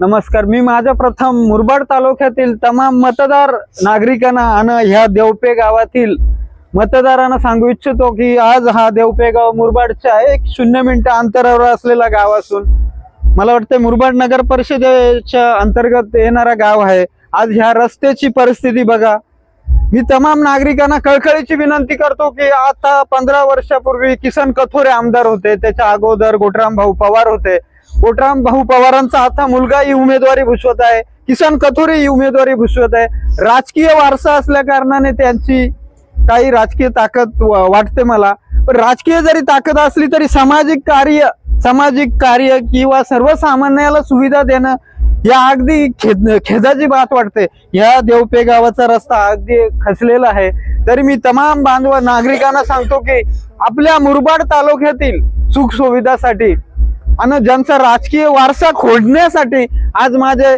नमस्कार। मी माझ्या प्रथम मुरबाड तालुक्यातील तमाम मतदार नागरिकांना आणि ह्या देवपे गावातील मतदारांना सांगू इच्छितो की आज हा देवपे गाव मुरबाडच्या 0 मिनिट अंतरावर असलेला गाव असून मला वाटतं मुरबाड नगर परिषदेच्या अंतर्गत येणारा गाव आहे। आज ह्या रस्त्याची परिस्थिती बघा। मी तमाम नागरिकांना कळकळीची विनंती करतो की आता 15 वर्षापूर्वी किसन कथोरे आमदार होते, त्याच्या अगोदर गोटराम भाऊ पवार होते। गोटराम भाऊ पवारांचा आता मुलगा ही उमेदवारी भूषवत आहे, किसन कथोरे ही उमेदवारी भूषवत आहे। राजकीय वारसा असल्या कारणाने त्यांची काही राजकीय ताकद वाटते मला, पण राजकीय जरी ताकद असली तरी सामाजिक कार्य किंवा सर्वसामान्याला सुविधा देणं या अगदी खेदाची बात वाटते। या देवपे गावाचा रस्ता अगदी खचलेला आहे। तरी मी तमाम बांधव नागरिकांना सांगतो की आपल्या मुरबाड तालुक्यातील सुख सुविधासाठी आणि ज्यांचा राजकीय वारसा खोडण्यासाठी आज माझे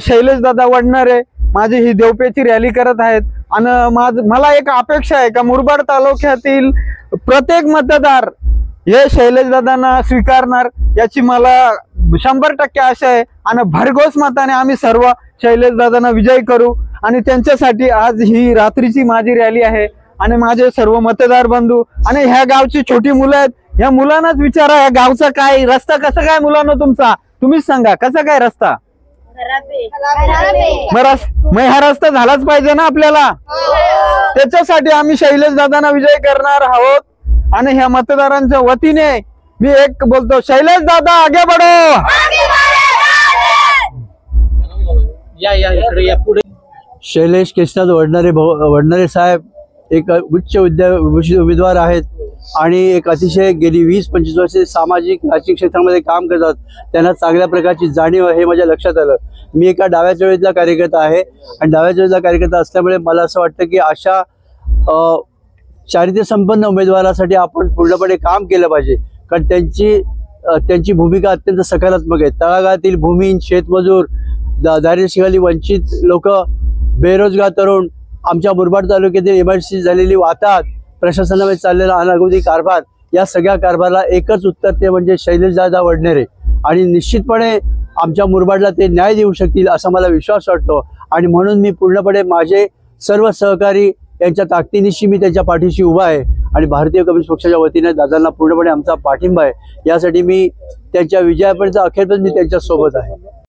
शैलेश दादा वडणारे माझी ही देवपेची रॅली करत आहेत। आणि मला एक अपेक्षा आहे का मुरबाड तालुक्यातील प्रत्येक मतदार हे शैलेश दादांना स्वीकारणार याची मला 100% आशा आहे। आणि भरघोस मताने आम्ही सर्व शैलेश दादांना विजयी करू। आणि त्यांच्यासाठी आज ही रात्रीची माझी रॅली आहे। आणि माझे सर्व मतदार बंधू आणि ह्या गावची छोटी मुलं आहेत, या मुलांनाच विचारा या गावचा काय रस्ता कसा काय मुलांना तुमचा तुम्हीच सांगा कसा काय रस्ता। मग हा रस्ता झालाच पाहिजे ना आपल्याला, त्याच्यासाठी आम्ही शैलेश दादांना विजय करणार आहोत। आणि ह्या मतदारांच्या वतीने मी एक बोलतो, शैलेश दादा आगे बढ़ो। शैलेश केशनाथ वडणारे साहेब एक उच्च उमेदवार आहेत आणि एक अतिशय गेली 20-25 वर्षे सामाजिक राजकीय क्षेत्रामध्ये काम करतात। त्यांना चांगल्या प्रकारची जाणीव हे माझ्या लक्षात आलं। मी एका डाव्या चळवळीतला कार्यकर्ता आहे आणि डाव्या चळवळीतला कार्यकर्ता असल्यामुळे मला असं वाटतं की अशा चारित्र्य संपन्न उमेदवारासाठी आपण पूर्णपणे काम केलं पाहिजे, कारण त्यांची भूमिका अत्यंत सकारात्मक आहे। तळागाळातील भूमिहीन, शेतमजूर, दारिद्र्यरेषेखाली वंचित लोक, बेरोजगार तरुण, आमच्या मुरबाड तालुक्यातील इमर्जन्सी झालेली वाताहत, प्रशासनामध्ये चाललेला अनागोदी कारभार, या सगळ्या कारभाराला एकच उत्तर ते म्हणजे शैलेश दादा वडणारे। आणि निश्चितपणे आमच्या मुरबाडला ते न्याय देऊ शकतील असा मला विश्वास वाटतो। आणि म्हणून मी पूर्णपणे माझे सर्व सहकारी यांच्या ताकदीनिशी मी त्यांच्या पाठीशी उभा आहे आणि भारतीय कम्युनिस्ट पक्षाच्या वतीने दादांना पूर्णपणे आमचा पाठिंबा आहे। यासाठी मी त्यांच्या विजयापर्यंत अखेरपर्यंत मी त्यांच्या सोबत आहे।